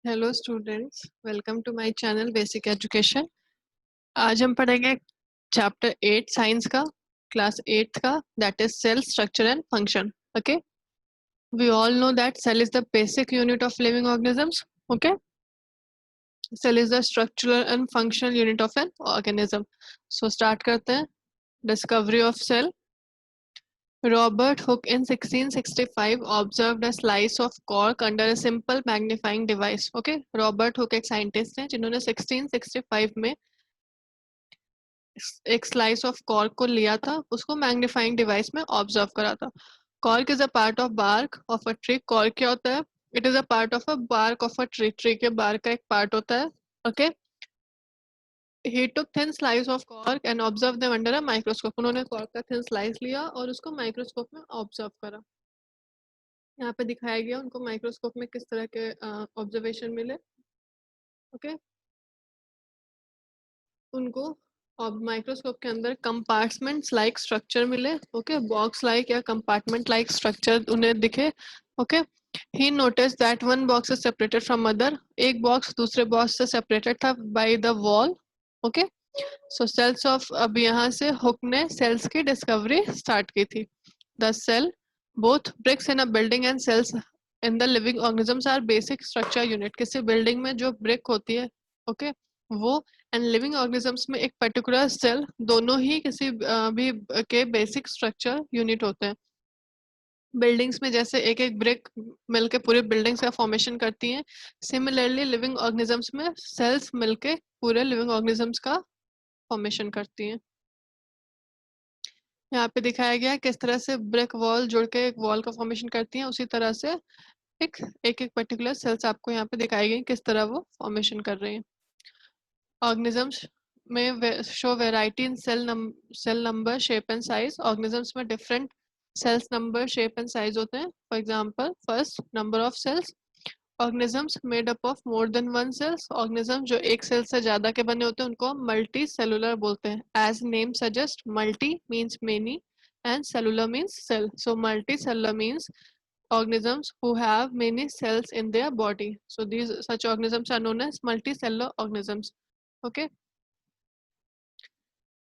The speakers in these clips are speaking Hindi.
Hello students, welcome to my channel basic education. आज हम पढ़ेंगे चैप्टर 8 साइंस का, क्लास 8th का, that is cell structure and function. Okay, we all know that cell is the basic unit of living organisms. Okay, cell is the structural and functional unit of an organism. So start करते हैं। Discovery of cell. Robert Hooke in 1665 observed a slice of cork under a simple magnifying device. Okay, Robert Hooke एक साइंटिस्ट हैं जिन्होंने 1665 में एक स्लाइस ऑफ कॉर्क को लिया था, उसको मैग्नीफाइंग डिवाइस में ऑब्जर्व करा था। Cork is a part of bark of a tree. Cork क्या होता है? It is a part of a bark of a tree. Tree के बार्क का एक पार्ट होता है। Okay, he took thin slice of cork and observed them under a microscope. उन्होंने कॉर्क का थिन स्लाइस लिया और उसको माइक्रोस्कोप में ऑब्जर्व करा। यहाँ पे दिखाया गया उनको माइक्रोस्कोप में किस तरह के ऑब्जर्वेशन मिले। ओके, उनको माइक्रोस्कोप के अंदर कंपार्टमेंट्स लाइक स्ट्रक्चर मिले। ओके, बॉक्स लाइक या कंपार्टमेंट लाइक स्ट्रक्चर उन्हें दिखे। Okay, he notice that one box is separated from other. एक बॉक्स दूसरे बॉक्स से सेपरेटेड था by the wall. Okay, so cells of, अब यहाँ से हुक ने सेल्स की डिस्कवरी स्टार्ट की थी। The cell, both bricks in a building and cells in the living organisms are basic structure unit. किसी बिल्डिंग में जो ब्रिक होती है, ओके, वो एंड लिविंग ऑर्गेनिजम्स में एक पर्टिकुलर सेल, दोनों ही किसी भी के बेसिक स्ट्रक्चर यूनिट होते हैं। बिल्डिंग्स में जैसे एक एक ब्रिक मिलके पूरी बिल्डिंग्स का फॉर्मेशन करती हैं, सिमिलरली लिविंग ऑर्गेनिजम्स में सेल्स मिलके पूरे लिविंग ऑर्गेनिजम्स का फॉर्मेशन करती हैं। यहाँ पे दिखाया गया है किस तरह से ब्रिक वॉल जुड़ के एक वॉल का फॉर्मेशन करती हैं, उसी तरह से एक एक पर्टिकुलर सेल्स आपको यहाँ पे दिखाई गई किस तरह वो फॉर्मेशन कर रही हैं। ऑर्गेनिजम्स में show variety in cell number, shape and size. Organisms में different cells number, shape and size होते हैं। For example, first, number of cells. Organisms made up of more than one cells. Organism जो एक सेल से ज्यादा के बने होते हैं उनको मल्टी सेलुलर बोलते हैं। As name suggest, multi means many and cellular means cell. So multi cellular means organisms who have many cells in their body. So these such organisms are known as multicellular organisms. Okay,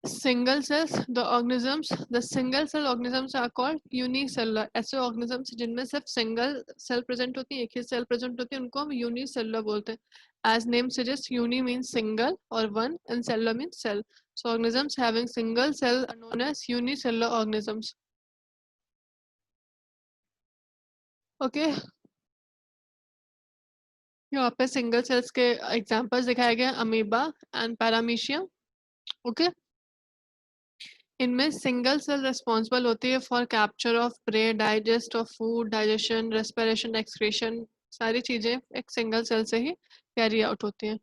single cells, the single cell organisms are called unicellular. ऐसे organisms जिनमें सिर्फ single cell present होती है, एक ही cell present होती है, उनको हम unicellular बोलते हैं। As name suggests, uni means single or one and cellular means cell. So organisms having single cell are known as unicellular organisms. Okay, यहाँ पे सिंगल सेल्स के एग्जांपल्स दिखाए गए, अमीबा एंड पैरामीशियम। ओके, इनमें सिंगल सेल रिस्पॉन्सिबल होती है for capture of prey, digest of food, digestion, respiration, excretion, सारी चीजें एक सिंगल सेल से ही कैरी आउट होती हैं।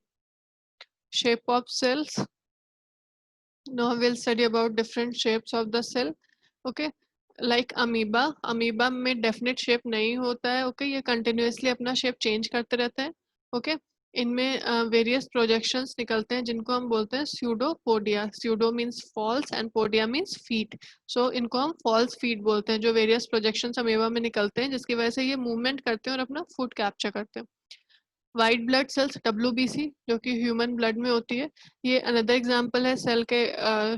Shape of cells, now will study about different shapes of the cell. Okay, like amoeba, amoeba में डेफिनेट शेप नहीं होता है। ओके, ये कंटिन्यूसली अपना शेप चेंज करते रहते हैं। ओके, इनमें वेरियस प्रोजेक्शंस निकलते हैं जिनको हम बोलते हैं pseudopodia. Pseudo means false and podia means feet. So इनको हम फॉल्स फीट बोलते हैं, जो वेरियस प्रोजेक्शंस अमीबा में निकलते हैं जिसकी वजह से ये मूवमेंट करते हैं और अपना फूड कैप्चर करते हैं। वाइट ब्लड सेल्स, WBC, जो कि ह्यूमन ब्लड में होती है, ये अनदर एग्जांपल है सेल के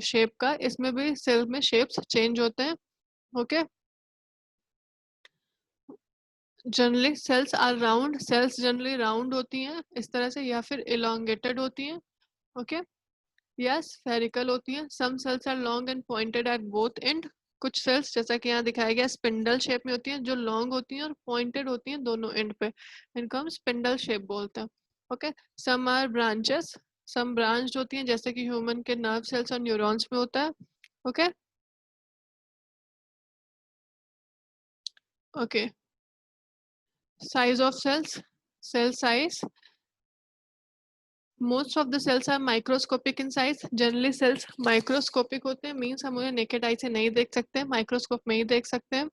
शेप का। इसमें भी सेल में शेप्स चेंज होते हैं। Okay, generally cells are round, cells generally round होती हैं इस तरह से, या फिर इलोंगेटेड होती हैं। ओके, या स्फेरिकल होती हैं। Some cells are long and pointed at both end. कुछ सेल्स जैसा कि यहाँ दिखाया गया स्पिंडल शेप में होती हैं, जो लॉन्ग होती हैं और पॉइंटेड होती हैं दोनों एंड पे, इनको हम स्पिंडल शेप बोलते हैं। Okay, some are branches, some branch होती हैं जैसे कि ह्यूमन के नर्व सेल्स और न्यूरॉन्स में होता है। Okay, okay, size of cells, cell size. Most of the cells are microscopic in size. Generally cells microscopic होते हैं, मीन्स हम उन्हें नेकेड आई से नहीं देख सकते, माइक्रोस्कोप में ही देख सकते हैं।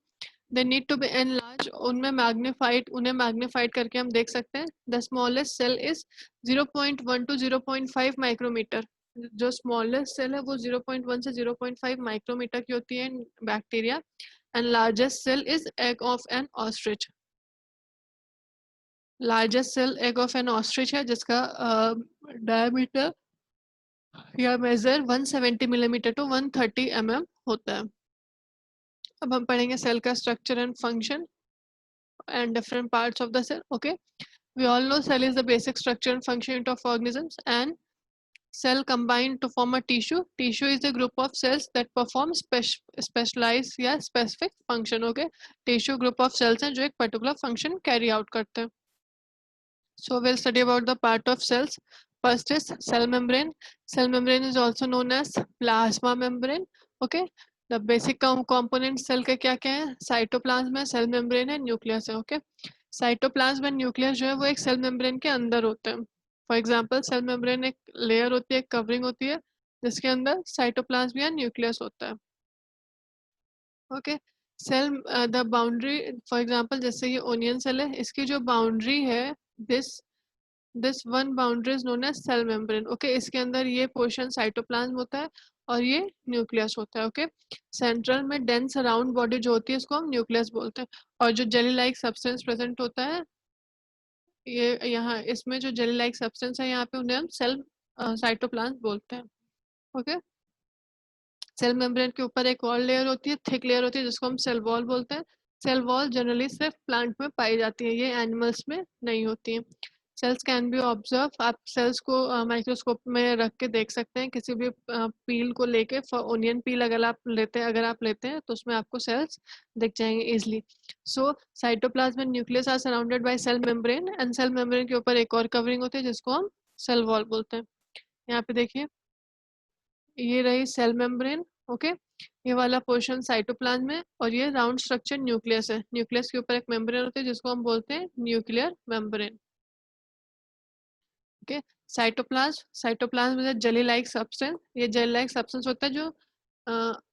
They need to be enlarge, उनमें मैग्नीफाइड, उन्हें मैग्नीफाइड करके हम देख सकते हैं। The smallest cell is 0.1 to 0.5 micrometer. जो स्मॉलेस्ट सेल है वो 0.1 से 0.5 माइक्रोमीटर की होती है bacteria. And largest cell is egg of an ostrich. Largest cell egg of an ostrich है जिसका डायमीटर या मेजर 170 मिलीमीटर टू 130 होता है. अब हम पढ़ेंगे सेल का structure and function and different parts of the cell. Okay, we all know cell is the basic structure and function of organisms, and cell combine to form a tissue. Tissue is a group of cells that perform specialized या specific function. Okay, tissue group of cells हैं जो एक particular function carry out करते हैं. So we'll study about the part of cells. First is cell membrane. Cell membrane is also known as plasma membrane. Okay, the basic component cell के क्या क्या है? साइटोप्लाज्म है, सेल मेम्ब्रेन है, न्यूक्लियस है. ओके, साइटोप्लाज्म एंड न्यूक्लियस जो है वो एक सेल मेम्ब्रेन के अंदर होते हैं. फॉर एग्जांपल सेल मेम्ब्रेन एक लेयर होती है, एक कवरिंग होती है जिसके अंदर साइटोप्लाज्म या न्यूक्लियस होता है. Okay, cell the boundary, for example जैसे ये ओनियन सेल है, इसकी जो बाउंड्री है, this this one boundary is known as cell membrane. Okay, इसके अंदर ये पोर्शन साइटोप्लाज्म होता है और ये न्यूक्लियस होता है. ओके, सेंट्रल में डेंस राउंड बॉडी जो होती है इसको हम न्यूक्लियस बोलते हैं, और जो जेली लाइक सब्सटेंस प्रेजेंट होता है ये यहाँ, इसमें जो जेली लाइक सब्सटेंस है यहाँ पे उन्हें हम सेल साइटोप्लाज्म बोलते हैं. ओके, सेल मेम्ब्रेन के ऊपर एक और लेयर होती है, थिक लेयर होती है जिसको हम सेल वॉल बोलते हैं. सेल वॉल जनरली सिर्फ प्लांट में पाई जाती है, ये एनिमल्स में नहीं होती है. सेल्स कैन बी ऑब्जर्व, आप सेल्स को माइक्रोस्कोप में रख के देख सकते हैं. किसी भी पील को लेके, ओनियन पील अगर आप लेते हैं तो उसमें आपको सेल्स दिख जाएंगे easily. So cytoplasm and nucleus are surrounded by cell membrane, and cell membrane के ऊपर एक और कवरिंग होती है जिसको हम सेल वॉल बोलते हैं. यहाँ पे देखिए, ये रही सेल मेम्ब्रेन. ओके, ये वाला पोर्शन साइटोप्लाज्म है और ये राउंड स्ट्रक्चर न्यूक्लियस है. न्यूक्लियस के ऊपर एक मेम्ब्रेन होती है जिसको हम बोलते हैं nuclear membrane. Okay, cytoplasm is a jelly like substance. ये जेली लाइक सब्सटेंस होता है जो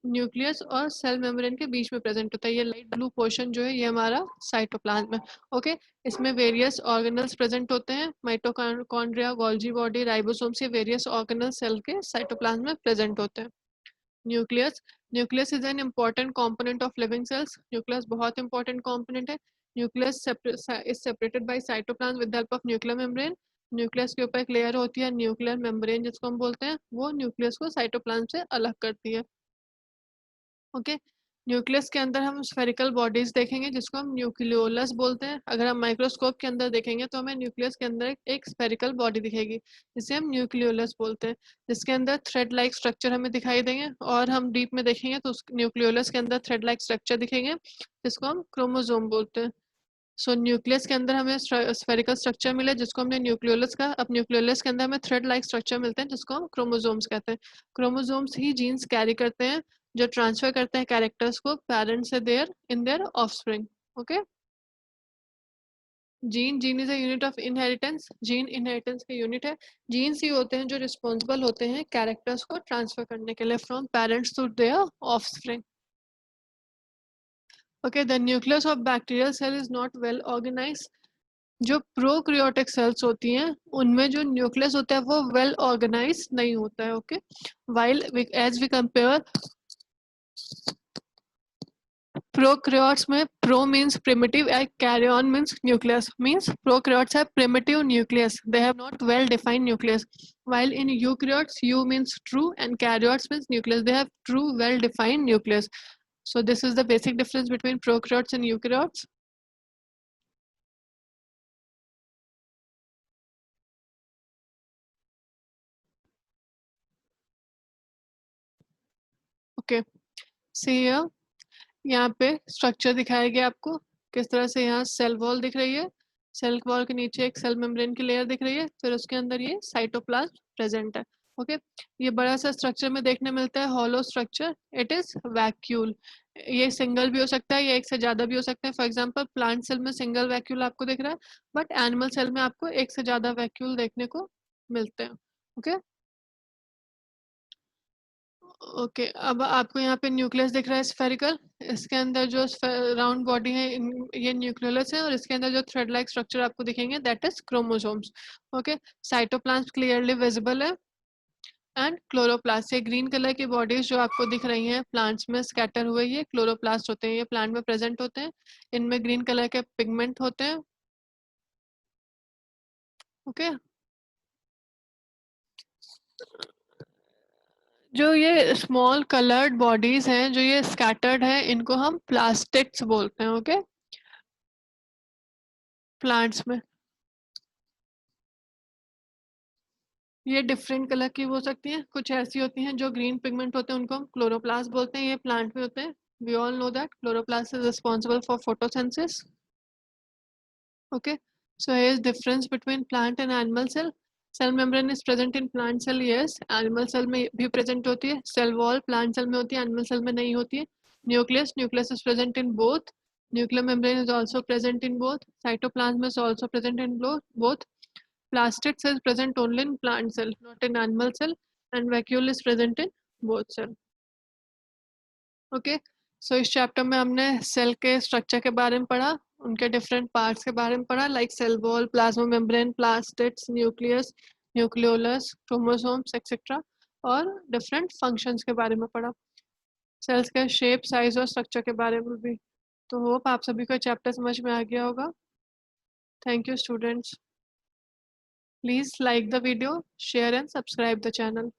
न्यूक्लियस और सेल मेम्ब्रेन के बीच में प्रेजेंट होता है. ये लाइट ब्लू पोर्शन जो है ये हमारा साइटोप्लाज्म है. ओके, इसमें वेरियस ऑर्गेनल्स प्रेजेंट होते हैं, माइटोकॉन्ड्रिया, गोल्जी बॉडी, राइबोसोम्स, ये वेरियस ऑर्गेनल सेल के साइटोप्लाज्म में प्रेजेंट होते हैं. Nucleus, nucleus is an important component of living cells. Nucleus बहुत इंपॉर्टेंट कंपोनेंट है. Nucleus is separated by cytoplasm with the help of nuclear membrane. Nucleus के ऊपर एक लेयर होती है न्यूक्लियर मेम्ब्रेन जिसको हम बोलते हैं, वो न्यूक्लियस को साइटोप्लाज्म से अलग करती है. ओके, न्यूक्लियस के अंदर हम स्फेरिकल बॉडीज देखेंगे जिसको हम न्यूक्लियोलस बोलते हैं. अगर हम माइक्रोस्कोप के अंदर देखेंगे तो हमें न्यूक्लियस के अंदर एक स्फेरिकल बॉडी दिखेगी जिसे हम न्यूक्लियोलस बोलते हैं, जिसके अंदर थ्रेड लाइक स्ट्रक्चर हमें दिखाई देंगे. और हम डीप में देखेंगे तो उस न्यूक्लियोलस के अंदर थ्रेड लाइक स्ट्रक्चर दिखेंगे जिसको हम क्रोमोसोम बोलते हैं. सो न्यूक्लियस के अंदर हमें स्फेरिकल स्ट्रक्चर मिले जिसको हमने न्यूक्लियोलस का. अब न्यूक्लियोलस के अंदर हमें थ्रेड लाइक स्ट्रक्चर मिलते हैं जिसको हम क्रोमोसोम्स कहते हैं. क्रोमोसोम्स ही जीन्स कैरी करते हैं जो ट्रांसफर करते हैं कैरेक्टर्स को पेरेंट्स से their in their offspring. Okay, gene is a unit of inheritance. Gene inheritance का यूनिट है. जीन्स ही होते हैं जो रिस्पॉन्सिबल होते हैं कैरेक्टर्स को ट्रांसफर करने के लिए from parents to their offspring. Okay, the nucleus of bacterial cell is not well organised. जो प्रोक्रियोटिक सेल्स होती हैं उनमें जो न्यूक्लियस होता है वो वेल ऑर्गेनाइज नहीं होता है. Okay, while as we compare prokaryotes में, pro means primitive and karyon means nucleus. Means prokaryotes have primitive nucleus, they have not well defined nucleus, while in eukaryotes u means true and karyotes means nucleus, they have true well defined nucleus. So this is the basic difference between prokaryotes and eukaryotes. Okay, see here, यहाँ पे स्ट्रक्चर दिखाया गया आपको किस तरह से. यहाँ सेल वॉल दिख रही है, सेल वॉल के नीचे एक सेल मेम्ब्रेन की लेयर दिख रही है, फिर उसके अंदर ये साइटोप्लाज्म प्रेजेंट है. ओके, ये बड़ा सा स्ट्रक्चर में देखने मिलता है hollow structure. It is vacuole. ये सिंगल भी हो सकता है, ये एक से ज्यादा भी हो सकता है. फॉर एग्जांपल प्लांट सेल में सिंगल वैक्यूल आपको दिख रहा है, बट एनिमल सेल में आपको एक से ज्यादा वैक्यूल देखने को मिलते हैं. ओके, ओके, अब आपको यहाँ पे न्यूक्लियस दिख रहा है स्फेरिकल. इसके अंदर जो राउंड बॉडी है ये न्यूक्लियस है, और इसके अंदर जो थ्रेड लाइक स्ट्रक्चर आपको दिखेंगे that is chromosomes. Okay, cytoplasm clearly visible है, एंड क्लोरोप्लास्ट, ये ग्रीन कलर की बॉडीज जो आपको दिख रही हैं प्लांट्स में स्कैटर हुए, ये क्लोरोप्लास्ट होते हैं, ये प्लांट में प्रेजेंट होते हैं. इनमें ग्रीन कलर के पिगमेंट होते हैं. ओके। जो ये स्मॉल कलर्ड बॉडीज हैं, जो ये स्कैटर्ड हैं, इनको हम प्लास्टिड्स बोलते हैं। ओके, प्लांट्स में ये डिफरेंट कलर की हो सकती हैं, कुछ ऐसी होती हैं जो ग्रीन पिगमेंट होते हैं, उनको हम क्लोरोप्लास्ट बोलते हैं। ये प्लांट में होते हैं। We all know that chloroplast is responsible for photosynthesis. Okay, so here is difference between plant and animal cell. Cell membrane is present in plant cell, yes. Animal cell में भी present होती है. Cell wall plant cell में होती है, animal cell में नहीं होती है. Nucleus is present in both. Nuclear membrane is also present in both. Cytoplasm is also present in both. Plastids is present only in plant cell, not in animal cell. And vacuole is present in both cell. Okay, so इस चैप्टर में हमने सेल के स्ट्रक्चर के बारे में पढ़ा, उनके डिफरेंट पार्ट्स के बारे में पढ़ा, like cell wall, plasma membrane, plastids, nucleus, nucleolus, chromosomes etcetera, और डिफरेंट फंक्शंस के बारे में पढ़ा, सेल्स के शेप, साइज और स्ट्रक्चर के बारे में भी। तो होप आप सभी को चैप्टर समझ में आ गया होगा। Thank you students. Please like the video, share and subscribe the channel.